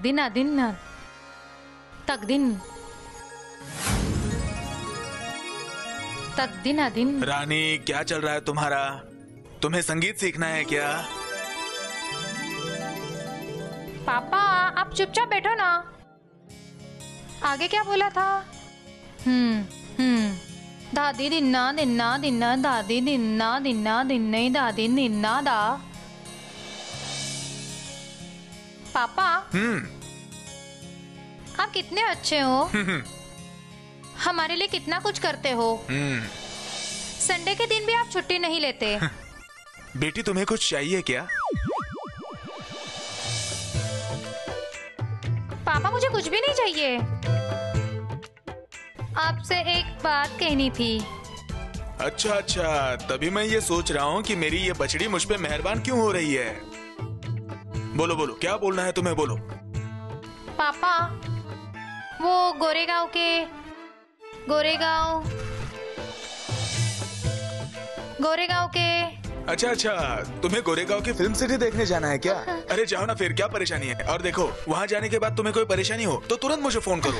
दिन अदिन तक दिन तक दिन अदिन। रानी, क्या चल रहा है तुम्हारा? तुम्हें संगीत सीखना है क्या? पापा आप चुपचाप बैठो ना। आगे क्या बोला था? दादी दिन्ना दिन्ना दिन्ना दादी दिन्ना दिन्ना दिन्ने दादी दिन्ना दा। पापा आप कितने अच्छे हो। हमारे लिए कितना कुछ करते हो। संडे के दिन भी आप छुट्टी नहीं लेते। बेटी तुम्हें कुछ चाहिए क्या? पापा मुझे कुछ भी नहीं चाहिए। आपसे एक बात कहनी थी। अच्छा अच्छा, तभी मैं ये सोच रहा हूँ कि मेरी ये बछड़ी मुझ पे मेहरबान क्यों हो रही है। बोलो बोलो, क्या बोलना है तुम्हें, बोलो। पापा वो गोरेगांव के अच्छा अच्छा, तुम्हें गोरेगांव की फिल्म सिटी देखने जाना है क्या? अरे जाओ ना फिर, क्या परेशानी है। और देखो, वहाँ जाने के बाद तुम्हें कोई परेशानी हो तो तुरंत मुझे फोन करो।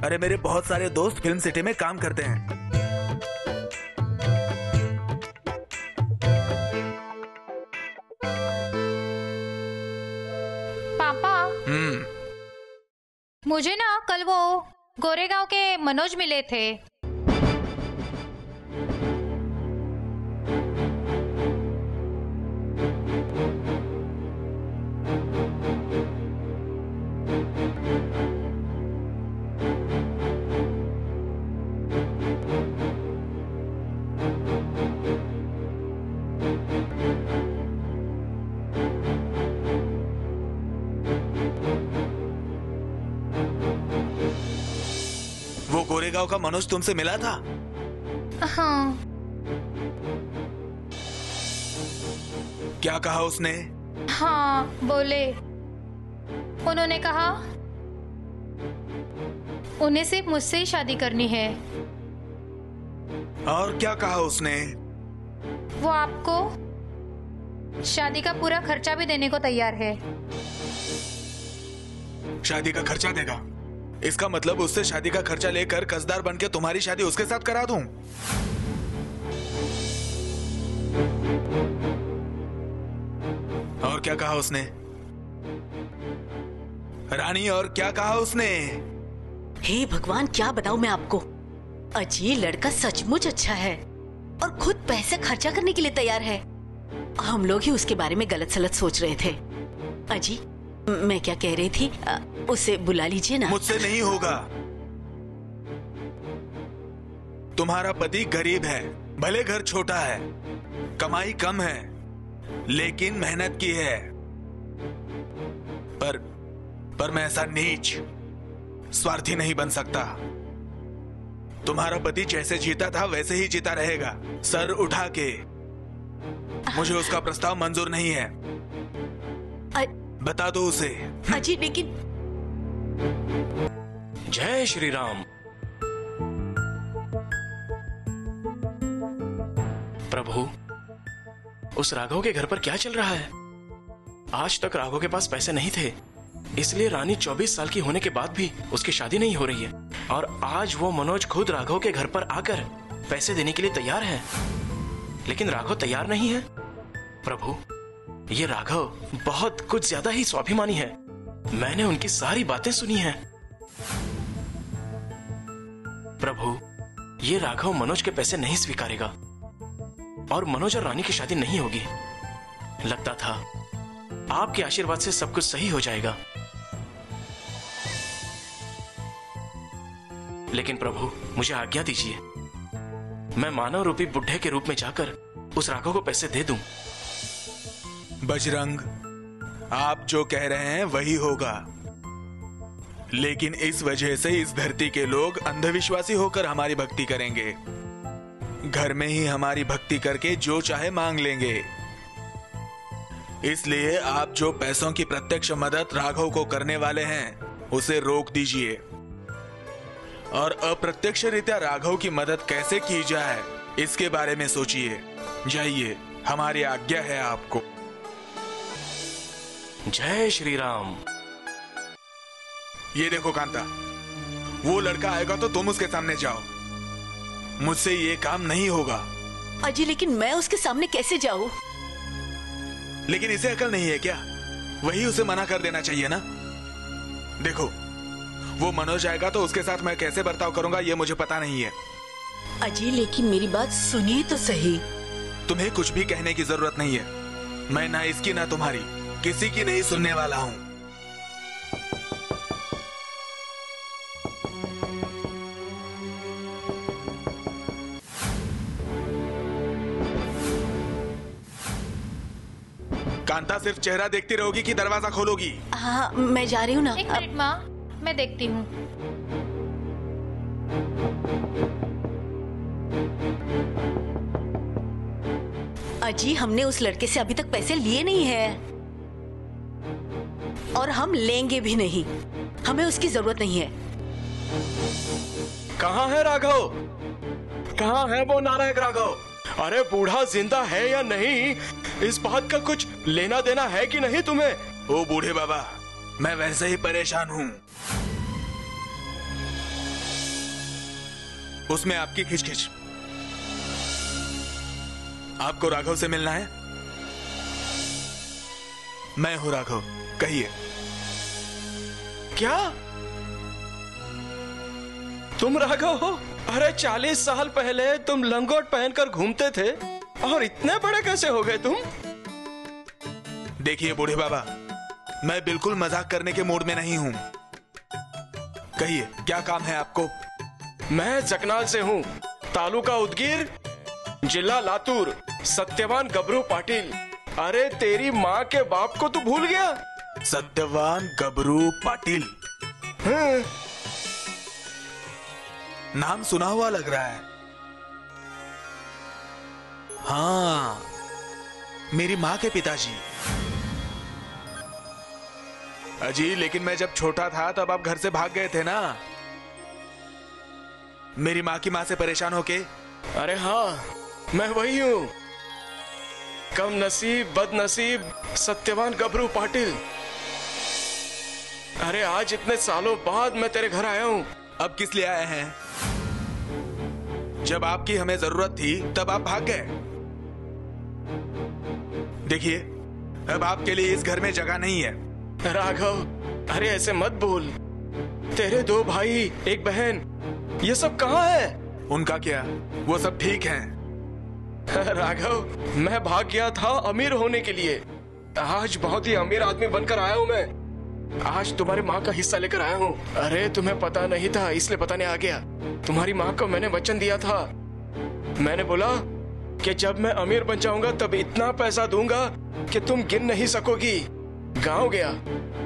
अरे मेरे बहुत सारे दोस्त फिल्म सिटी में काम करते हैं। पापा मुझे ना कल वो गोरेगांव के मनोज मिले थे। वो गोरेगांव का मनोज तुमसे मिला था? हाँ। क्या कहा उसने? हाँ बोले, उन्होंने कहा उन्हें सिर्फ मुझसे ही शादी करनी है। और क्या कहा उसने? वो आपको शादी का पूरा खर्चा भी देने को तैयार है। शादी का खर्चा देगा? इसका मतलब उससे शादी का खर्चा लेकर कसदार बनके तुम्हारी शादी उसके साथ करा दूं? और क्या कहा उसने? रानी, और क्या कहा उसने? हे भगवान, क्या बताऊं मैं आपको। अजी लड़का सचमुच अच्छा है और खुद पैसे खर्चा करने के लिए तैयार है। हम लोग ही उसके बारे में गलत सलत सोच रहे थे। अजी मैं क्या कह रही थी, उसे बुला लीजिए ना। मुझसे नहीं होगा। तुम्हारा पति गरीब है, भले घर छोटा है, कमाई कम है, लेकिन मेहनत की है। पर मैं ऐसा नीच स्वार्थी नहीं बन सकता। तुम्हारा पति जैसे जीता था वैसे ही जीता रहेगा, सर उठा के। मुझे उसका प्रस्ताव मंजूर नहीं है। बता दो उसे। अजी लेकिन। जय श्री राम। प्रभु, उस राघव के घर पर क्या चल रहा है? आज तक राघव के पास पैसे नहीं थे, इसलिए रानी 24 साल की होने के बाद भी उसकी शादी नहीं हो रही है। और आज वो मनोज खुद राघव के घर पर आकर पैसे देने के लिए तैयार है, लेकिन राघव तैयार नहीं है। प्रभु, ये राघव बहुत कुछ ज्यादा ही स्वाभिमानी है। मैंने उनकी सारी बातें सुनी हैं। प्रभु, ये राघव मनोज के पैसे नहीं स्वीकारेगा और मनोज और रानी की शादी नहीं होगी। लगता था आपके आशीर्वाद से सब कुछ सही हो जाएगा, लेकिन प्रभु मुझे आज्ञा दीजिए, मैं मानव रूपी बुढ़े के रूप में जाकर उस राघव को पैसे दे दूं। बजरंग, आप जो कह रहे हैं वही होगा, लेकिन इस वजह से इस धरती के लोग अंधविश्वासी होकर हमारी भक्ति करेंगे। घर में ही हमारी भक्ति करके जो चाहे मांग लेंगे। इसलिए आप जो पैसों की प्रत्यक्ष मदद राघव को करने वाले हैं उसे रोक दीजिए, और अप्रत्यक्ष रीत्या राघव की मदद कैसे की जाए इसके बारे में सोचिए। जाइए, हमारी आज्ञा है आपको। जय श्री राम। ये देखो कांता, वो लड़का आएगा तो तुम उसके सामने जाओ। मुझसे ये काम नहीं होगा। अजी लेकिन मैं उसके सामने कैसे जाऊं? लेकिन इसे अकल नहीं है क्या? वही उसे मना कर देना चाहिए ना। देखो, वो मनोज आएगा तो उसके साथ मैं कैसे बर्ताव करूंगा ये मुझे पता नहीं है। अजी लेकिन मेरी बात सुनिए तो सही। तुम्हें कुछ भी कहने की जरूरत नहीं है। मैं ना इसकी ना तुम्हारी किसी की नहीं सुनने वाला हूं। कांता, सिर्फ चेहरा देखती रहोगी कि दरवाजा खोलोगी? हाँ मैं जा रही हूँ ना। एक मिनट माँ, मैं देखती हूँ। अजी हमने उस लड़के से अभी तक पैसे लिए नहीं है और हम लेंगे भी नहीं। हमें उसकी जरूरत नहीं है। कहाँ है राघव? कहाँ है वो नालायक राघव? अरे बूढ़ा जिंदा है या नहीं, इस बात का कुछ लेना देना है कि नहीं तुम्हें? ओ बूढ़े बाबा, मैं वैसे ही परेशान हूँ। उसमें आपकी खिचखिच। आपको राघव से मिलना है? मैं हूं राघव, कहिए। क्या तुम राघव हो? अरे 40 साल पहले तुम लंगोट पहनकर घूमते थे और इतने बड़े कैसे हो गए तुम? देखिए बूढ़े बाबा, मैं बिल्कुल मजाक करने के मूड में नहीं हूं। कहिए, क्या काम है आपको? मैं जकनाल से हूँ, तालुका उदगीर, जिला लातूर, सत्यवान गबरू पाटिल। अरे तेरी माँ के बाप को तू भूल गया? सत्यवान गबरू पाटिल? हाँ। नाम सुना हुआ लग रहा है। हाँ, मेरी माँ के पिताजी। अजी लेकिन मैं जब छोटा था तब आप घर से भाग गए थे ना, मेरी माँ की माँ से परेशान होके। अरे हाँ, मैं वही हूँ, कम नसीब बदनसीब सत्यवान गबरू पाटिल। अरे आज इतने सालों बाद मैं तेरे घर आया हूँ। अब किस लिए आए हैं? जब आपकी हमें जरूरत थी तब आप भाग गए। देखिए, अब आपके लिए इस घर में जगह नहीं है। राघव, अरे ऐसे मत बोल। तेरे 2 भाई, 1 बहन, ये सब कहाँ है? उनका क्या, वो सब ठीक हैं। राघव, मैं भाग गया था अमीर होने के लिए। आज बहुत ही अमीर आदमी बनकर आया हूँ मैं। आज तुम्हारी माँ का हिस्सा लेकर आया हूँ। अरे तुम्हें पता नहीं था इसलिए बताने आ गया। तुम्हारी माँ को मैंने वचन दिया था। मैंने बोला कि जब मैं अमीर बन जाऊंगा तब इतना पैसा दूंगा कि तुम गिन नहीं सकोगी। गांव गया,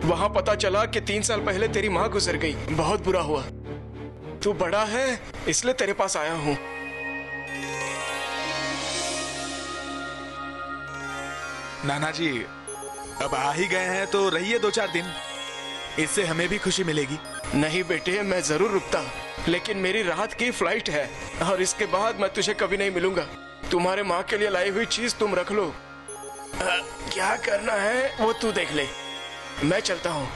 वहां पता चला कि 3 साल पहले तेरी माँ गुजर गई। बहुत बुरा हुआ। तू बड़ा है इसलिए तेरे पास आया हूँ। नाना जी, अब आ ही गए हैं तो रहिए 2-4 दिन, इससे हमें भी खुशी मिलेगी। नहीं बेटे, मैं जरूर रुकता, लेकिन मेरी रात की फ्लाइट है और इसके बाद मैं तुझे कभी नहीं मिलूंगा। तुम्हारे माँ के लिए लाई हुई चीज तुम रख लो। क्या करना है वो तू देख ले, मैं चलता हूँ।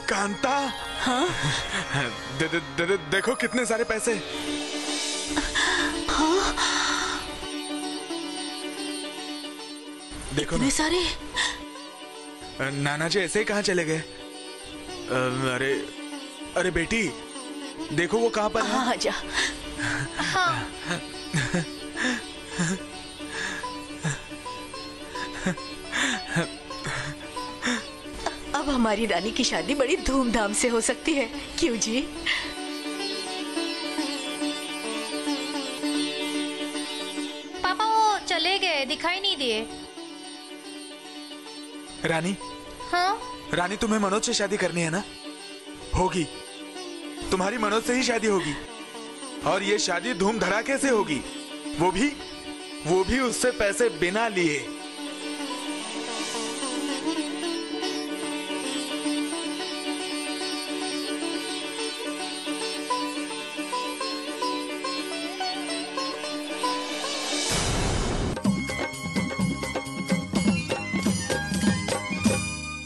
कांता, हाँ? देखो कितने सारे पैसे। हाँ? देखो इतने सारे? नाना जी ऐसे ही कहाँ चले गए? अरे अरे बेटी, देखो वो कहाँ पर है। हाँ आजा। हाँ। अब हमारी रानी की शादी बड़ी धूमधाम से हो सकती है, क्यों जी? पापा वो चले गए, दिखाई नहीं दिए। रानी, हाँ? रानी तुम्हें मनोज से शादी करनी है ना? होगी, तुम्हारी मनोज से ही शादी होगी और ये शादी धूम धड़ाके से होगी। वो भी उससे पैसे बिना लिए।